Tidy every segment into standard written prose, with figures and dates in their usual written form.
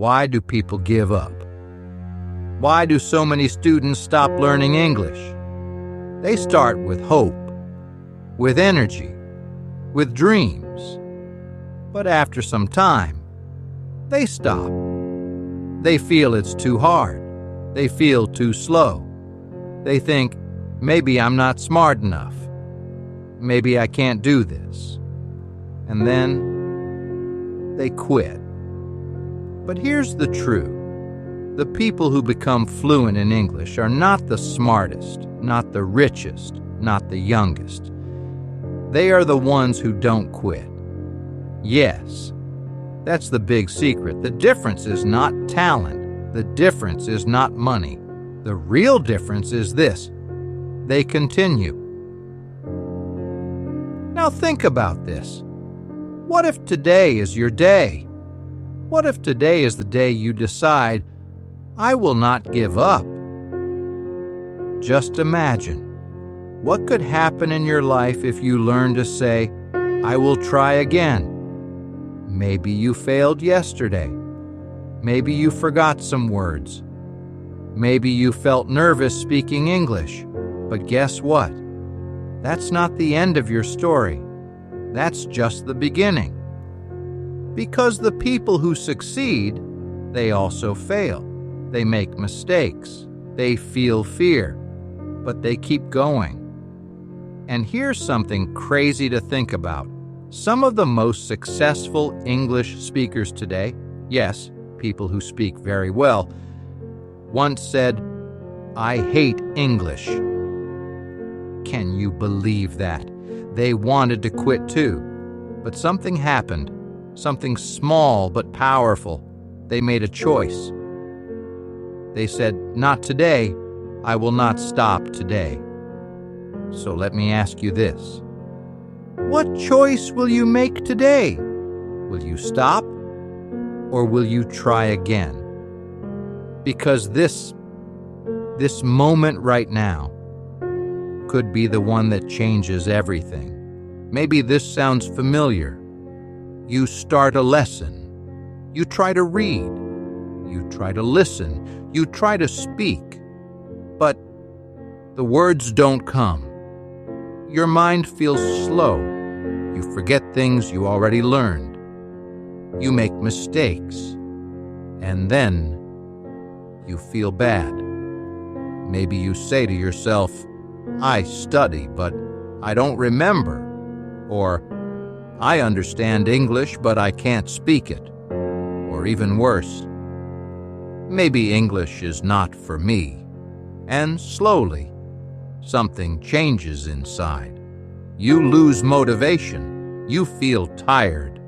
Why do people give up? Why do so many students stop learning English? They start with hope, with energy, with dreams. But after some time, they stop. They feel it's too hard. They feel too slow. They think, maybe I'm not smart enough. Maybe I can't do this. And then they quit. But here's the truth. The people who become fluent in English are not the smartest, not the richest, not the youngest. They are the ones who don't quit. Yes, that's the big secret. The difference is not talent. The difference is not money. The real difference is this: they continue. Now think about this. What if today is your day? What if today is the day you decide, I will not give up? Just imagine, what could happen in your life if you learn to say, I will try again? Maybe you failed yesterday. Maybe you forgot some words. Maybe you felt nervous speaking English. But guess what? That's not the end of your story. That's just the beginning. Because the people who succeed, they also fail. They make mistakes. They feel fear. But they keep going. And here's something crazy to think about. Some of the most successful English speakers today, yes, people who speak very well, once said, I hate English. Can you believe that? They wanted to quit too. But something happened. Something small but powerful. They made a choice. They said, not today. I will not stop today. So let me ask you this. What choice will you make today? Will you stop? Or will you try again? Because this moment right now could be the one that changes everything. Maybe this sounds familiar. You start a lesson. You try to read. You try to listen. You try to speak. But the words don't come. Your mind feels slow. You forget things you already learned. You make mistakes. And then you feel bad. Maybe you say to yourself, I study, but I don't remember. Or, I understand English, but I can't speak it. Or even worse, maybe English is not for me. And slowly, something changes inside. You lose motivation. You feel tired,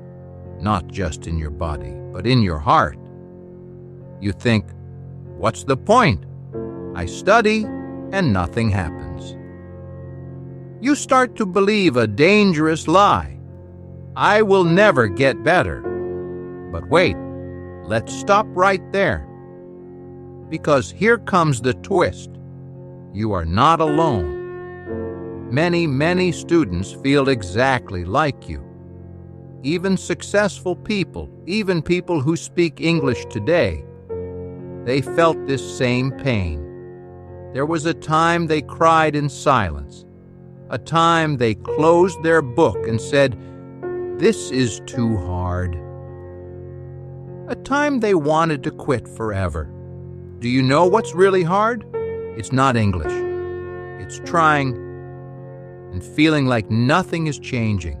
not just in your body, but in your heart. You think, what's the point? I study and nothing happens. You start to believe a dangerous lie. I will never get better. But wait, let's stop right there. Because here comes the twist. You are not alone. Many, many students feel exactly like you. Even successful people, even people who speak English today, they felt this same pain. There was a time they cried in silence, a time they closed their book and said, this is too hard. A time they wanted to quit forever. Do you know what's really hard? It's not English. It's trying and feeling like nothing is changing.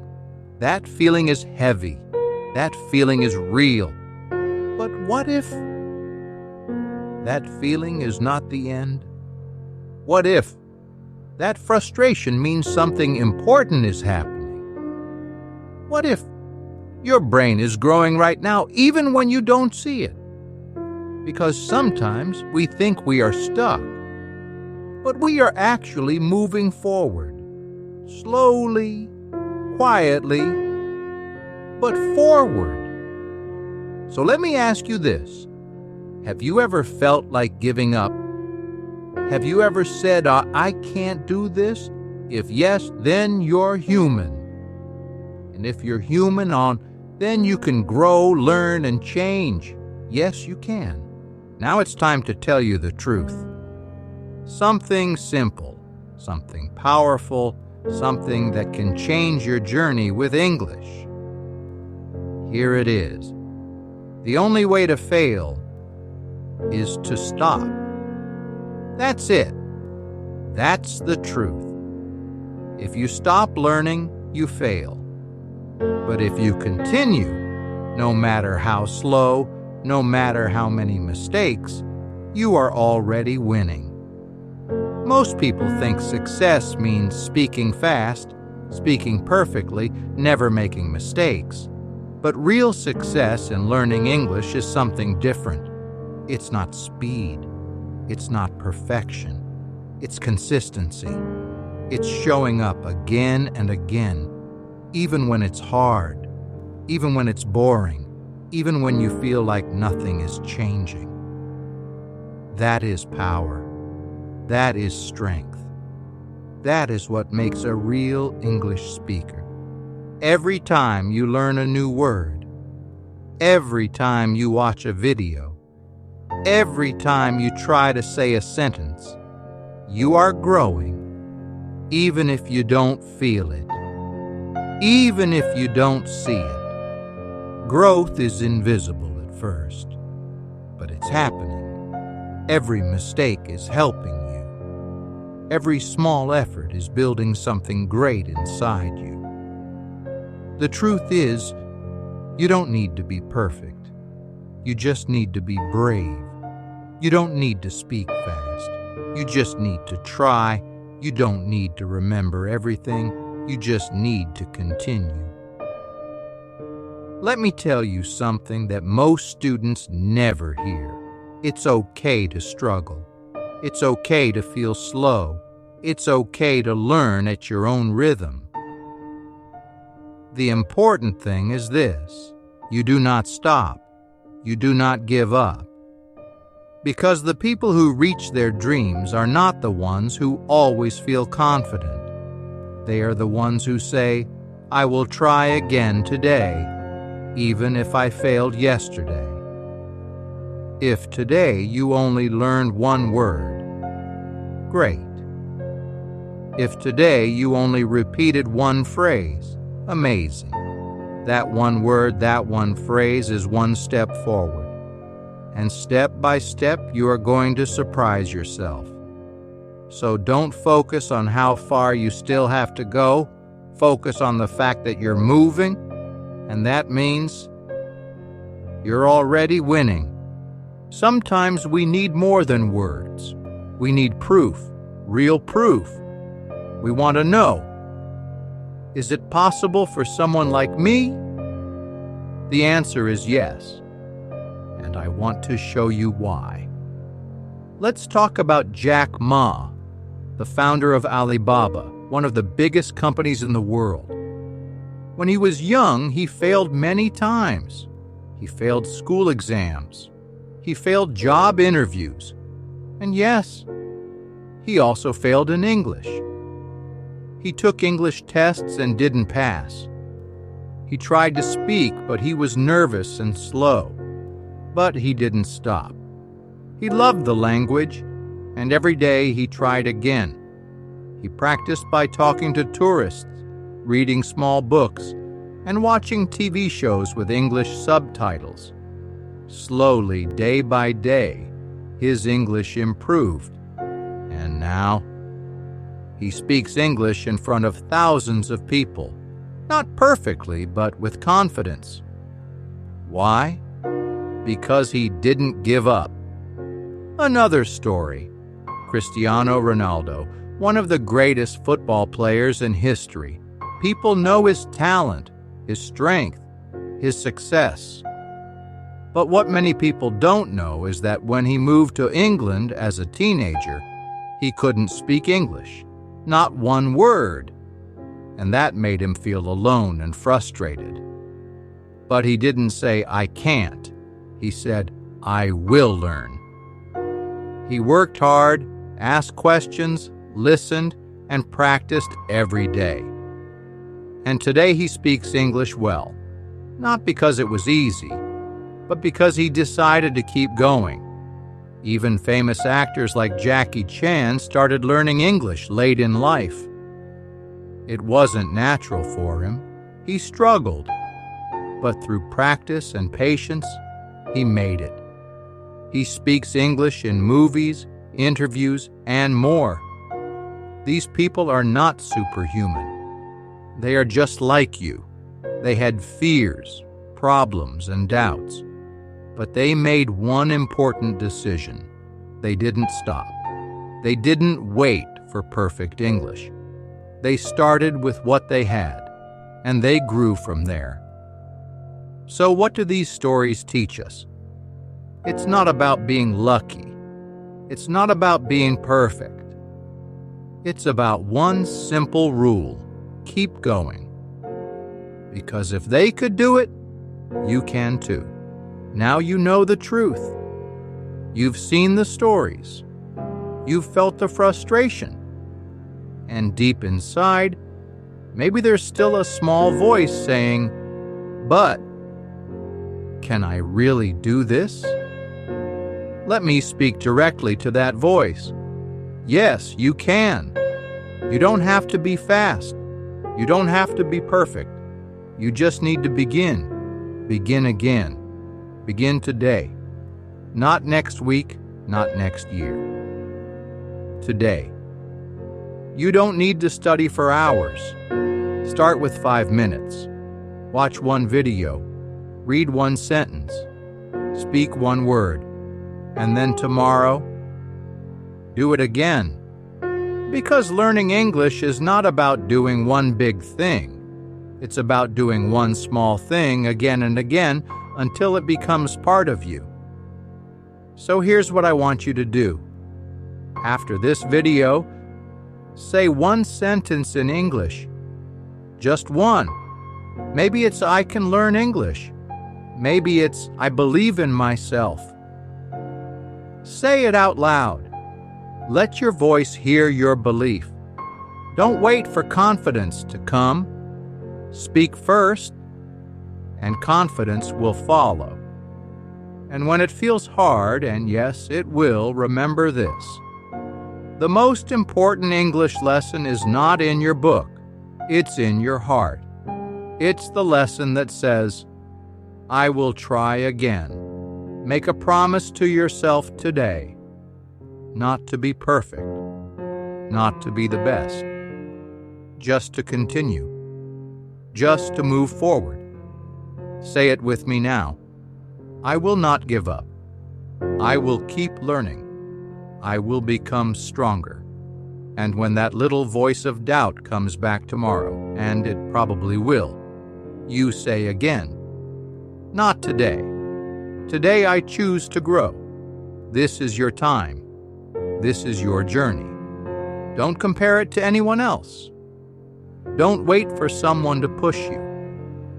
That feeling is heavy. That feeling is real. But what if that feeling is not the end? What if that frustration means something important is happening? What if your brain is growing right now, even when you don't see it? Because sometimes we think we are stuck, but we are actually moving forward. Slowly, quietly, but forward. So let me ask you this. Have you ever felt like giving up? Have you ever said, I can't do this? If yes, then you're human. And if you're human, then you can grow, learn, and change. Yes, you can. Now it's time to tell you the truth. Something simple, something powerful, something that can change your journey with English. Here it is. The only way to fail is to stop. That's it. That's the truth. If you stop learning, you fail. But if you continue, no matter how slow, no matter how many mistakes, you are already winning. Most people think success means speaking fast, speaking perfectly, never making mistakes. But real success in learning English is something different. It's not speed. It's not perfection. It's consistency. It's showing up again and again, even when it's hard, even when it's boring, even when you feel like nothing is changing. That is power. That is strength. That is what makes a real English speaker. Every time you learn a new word, every time you watch a video, every time you try to say a sentence, you are growing, even if you don't feel it, even if you don't see it. Growth is invisible at first, but it's happening. Every mistake is helping you. Every small effort is building something great inside you. The truth is, you don't need to be perfect. You just need to be brave. You don't need to speak fast. You just need to try. You don't need to remember everything. You just need to continue. Let me tell you something that most students never hear. It's okay to struggle. It's okay to feel slow. It's okay to learn at your own rhythm. The important thing is this: you do not stop. You do not give up. Because the people who reach their dreams are not the ones who always feel confident. They are the ones who say, "I will try again today, even if I failed yesterday." If today you only learned one word, great. If today you only repeated one phrase, amazing. That one word, that one phrase is one step forward. And step by step, you are going to surprise yourself. So don't focus on how far you still have to go. Focus on the fact that you're moving, and that means you're already winning. Sometimes we need more than words. We need proof, real proof. We want to know, is it possible for someone like me? The answer is yes, and I want to show you why. Let's talk about Jack Ma, the founder of Alibaba, one of the biggest companies in the world. When he was young, he failed many times. He failed school exams. He failed job interviews. And yes, he also failed in English. He took English tests and didn't pass. He tried to speak, but he was nervous and slow. But he didn't stop. He loved the language, and every day he tried again. He practiced by talking to tourists, reading small books, and watching TV shows with English subtitles. Slowly, day by day, his English improved. And now, he speaks English in front of thousands of people. Not perfectly, but with confidence. Why? Because he didn't give up. Another story. Cristiano Ronaldo, one of the greatest football players in history. People know his talent, his strength, his success. But what many people don't know is that when he moved to England as a teenager, he couldn't speak English, not one word, and that made him feel alone and frustrated. But he didn't say, "I can't." He said, "I will learn." He worked hard, asked questions, listened, and practiced every day. And today he speaks English well, not because it was easy, but because he decided to keep going. Even famous actors like Jackie Chan started learning English late in life. It wasn't natural for him. He struggled. But through practice and patience, he made it. He speaks English in movies, interviews, and more. These people are not superhuman. They are just like you. They had fears, problems, and doubts. But they made one important decision. They didn't stop. They didn't wait for perfect English. They started with what they had, and they grew from there. So what do these stories teach us? It's not about being lucky. It's not about being perfect. It's about one simple rule: keep going. Because if they could do it, you can too. Now you know the truth. You've seen the stories. You've felt the frustration. And deep inside, maybe there's still a small voice saying, "But, can I really do this?" Let me speak directly to that voice. Yes, you can. You don't have to be fast. You don't have to be perfect. You just need to begin. Begin again. Begin today. Not next week, not next year. Today. You don't need to study for hours. Start with 5 minutes. Watch one video. Read one sentence. Speak one word. And then tomorrow, do it again. Because learning English is not about doing one big thing. It's about doing one small thing again and again until it becomes part of you. So here's what I want you to do. After this video, say one sentence in English. Just one. Maybe it's "I can learn English." Maybe it's "I believe in myself." Say it out loud. Let your voice hear your belief. Don't wait for confidence to come. Speak first, and confidence will follow. And when it feels hard, and yes, it will, remember this. The most important English lesson is not in your book. It's in your heart. It's the lesson that says, "I will try again." Make a promise to yourself today, not to be perfect, not to be the best, just to continue, just to move forward. Say it with me now. I will not give up. I will keep learning. I will become stronger. And when that little voice of doubt comes back tomorrow, and it probably will, you say again, "Not today. Today I choose to grow." This is your time. This is your journey. Don't compare it to anyone else. Don't wait for someone to push you.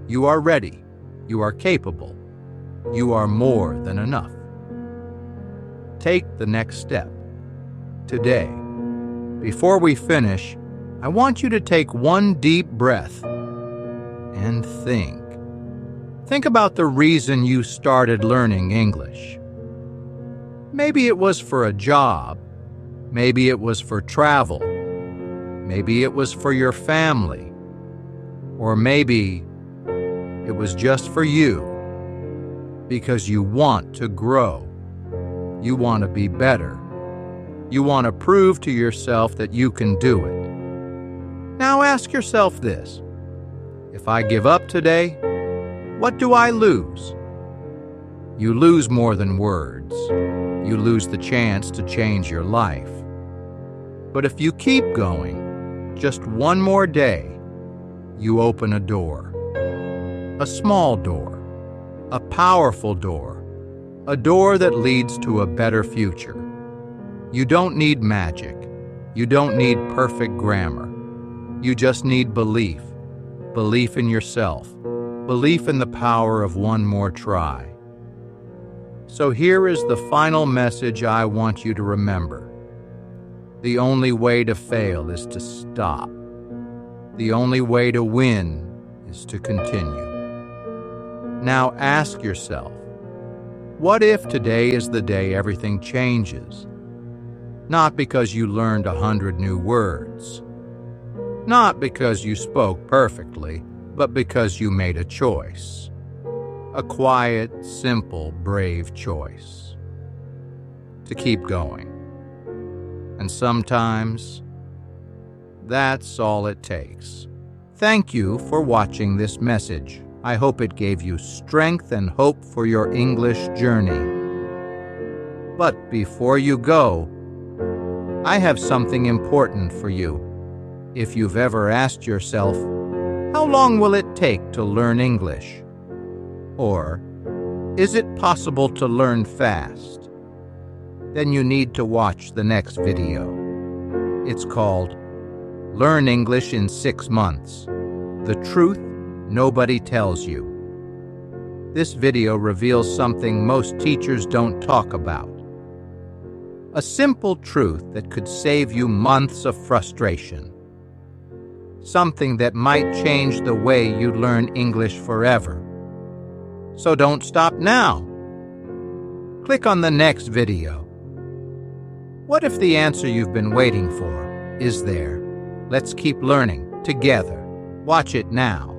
You are ready. You are capable. You are more than enough. Take the next step. Today. Before we finish, I want you to take one deep breath and think. Think about the reason you started learning English. Maybe it was for a job. Maybe it was for travel. Maybe it was for your family. Or maybe it was just for you. Because you want to grow. You want to be better. You want to prove to yourself that you can do it. Now ask yourself this. If I give up today, what do I lose? You lose more than words. You lose the chance to change your life. But if you keep going, just one more day, you open a door. A small door. A powerful door. A door that leads to a better future. You don't need magic. You don't need perfect grammar. You just need belief. Belief in yourself. Belief in the power of one more try. So here is the final message I want you to remember. The only way to fail is to stop. The only way to win is to continue. Now ask yourself, What if today is the day everything changes? Not because you learned 100 new words. Not because you spoke perfectly, but because you made a choice. A quiet, simple, brave choice. To keep going. And sometimes, that's all it takes. Thank you for watching this message. I hope it gave you strength and hope for your English journey. But before you go, I have something important for you. If you've ever asked yourself, how long will it take to learn English? Or, is it possible to learn fast? Then you need to watch the next video. It's called Learn English in 6 Months. The Truth Nobody Tells You. This video reveals something most teachers don't talk about. A simple truth that could save you months of frustration. Something that might change the way you learn English forever. So don't stop now. Click on the next video. What if the answer you've been waiting for is there? Let's keep learning together. Watch it now.